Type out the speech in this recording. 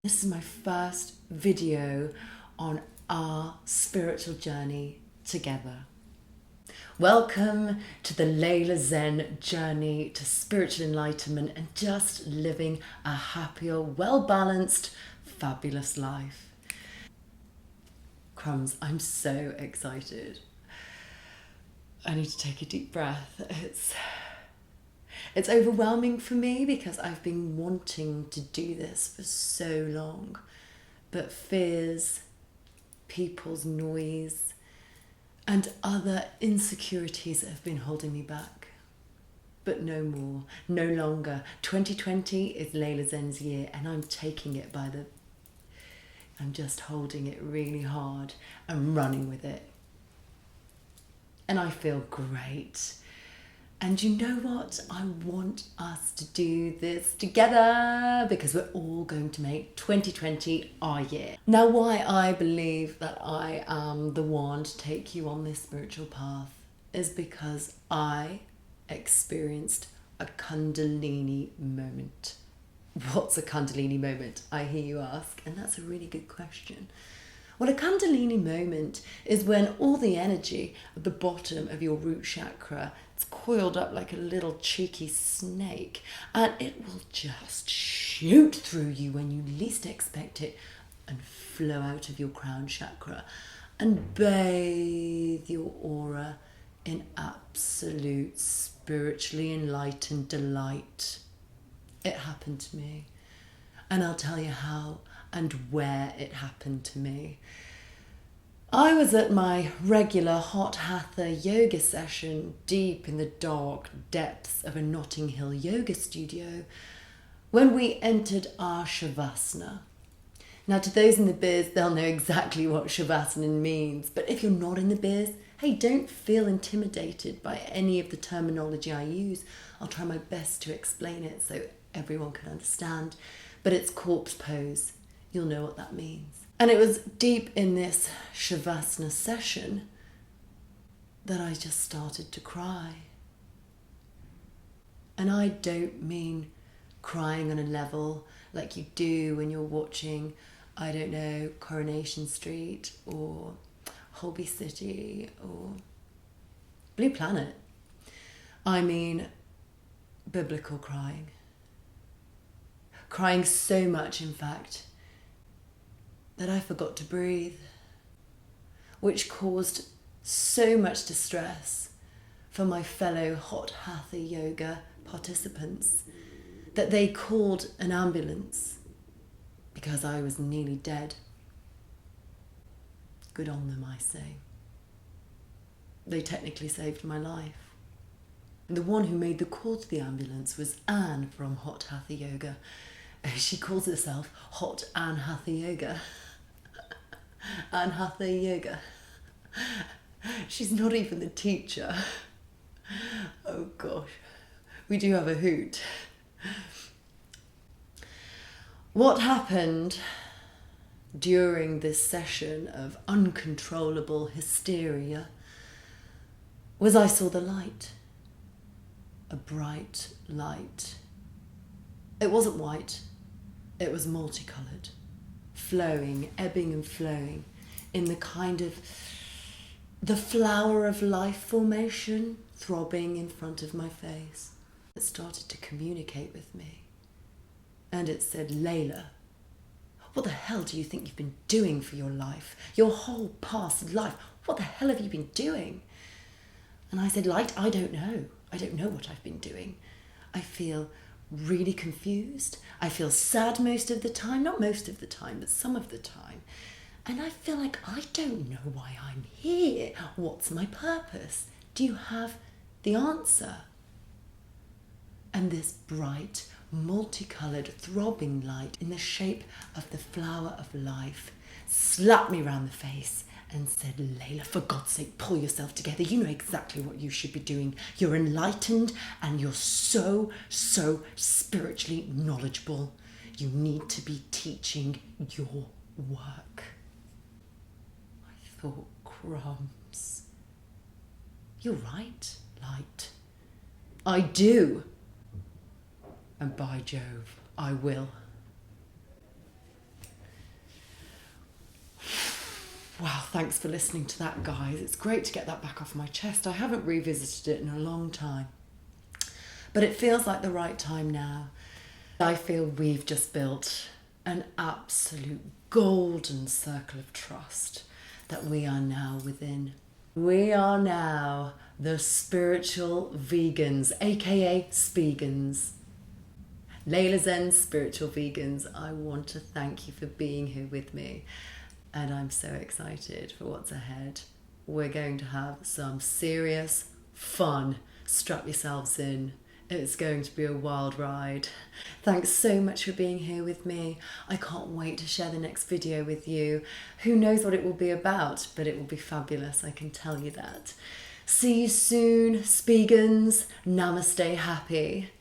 This is my first video on our spiritual journey together. Welcome to the Leila Zen journey to spiritual enlightenment and just living a happier, well-balanced, fabulous life. Crumbs, I'm so excited. I need to take a deep breath. It's overwhelming for me because I've been wanting to do this for so long, but fears, people's noise, and other insecurities have been holding me back. But no more, no longer. 2020 is Leila Zen's year, and I'm taking it I'm just holding it really hard and running with it. And I feel great. And you know what? I want us to do this together because we're all going to make 2020 our year. Now, why I believe that I am the one to take you on this spiritual path is because I experienced a Kundalini moment. What's a Kundalini moment? I hear you ask, and that's a really good question. Well, a Kundalini moment is when all the energy at the bottom of your root chakra is coiled up like a little cheeky snake, and it will just shoot through you when you least expect it and flow out of your crown chakra and bathe your aura in absolute spiritually enlightened delight. It happened to me, and I'll tell you how and where it happened to me. I was at my regular hot hatha yoga session deep in the dark depths of a Notting Hill yoga studio when we entered our Shavasana. Now, to those in the biz, they'll know exactly what Shavasana means, but if you're not in the biz, hey, don't feel intimidated by any of the terminology I use. I'll try my best to explain it so everyone can understand, but it's corpse pose. You'll know what that means. And it was deep in this Shavasana session that I just started to cry. And I don't mean crying on a level like you do when you're watching, I don't know, Coronation Street or Holby City or Blue Planet. I mean biblical crying. Crying so much, in fact, that I forgot to breathe, which caused so much distress for my fellow hot hatha yoga participants that they called an ambulance because I was nearly dead. Good on them, I say. They technically saved my life. And the one who made the call to the ambulance was Anne from Hot Hatha Yoga. She calls herself Hot Anne Hatha Yoga. Anne Hatha Yoga. She's not even the teacher. Oh gosh, we do have a hoot. What happened during this session of uncontrollable hysteria was I saw the light. A bright light. It wasn't white, it was multicoloured, flowing, ebbing and flowing in the kind of the flower of life formation throbbing in front of my face. It started to communicate with me. And it said, Leila, what the hell do you think you've been doing for your life? Your whole past life, what the hell have you been doing? And I said, Light, I don't know. I don't know what I've been doing. I feel really confused. I feel sad most of the time, not most of the time, but some of the time. And I feel like I don't know why I'm here. What's my purpose? Do you have the answer? And this bright, multicoloured, throbbing light in the shape of the flower of life slapped me round the face and said, Leila, for God's sake, pull yourself together. You know exactly what you should be doing. You're enlightened and you're so spiritually knowledgeable. You need to be teaching your work. I thought, crumbs. You're right, Light. I do. And by Jove, I will. thanks for listening to that, guys. It's great to get that back off my chest. I haven't revisited it in a long time. But it feels like the right time now. I feel we've just built an absolute golden circle of trust that we are now within. We are now the spiritual vegans, aka Spegans. Leila, Zens, spiritual vegans, I want to thank you for being here with me. And I'm so excited for what's ahead. We're going to have some serious fun. Strap yourselves in. It's going to be a wild ride. Thanks so much for being here with me. I can't wait to share the next video with you. Who knows what it will be about, but it will be fabulous, I can tell you that. See you soon, Spegans. Namaste happy.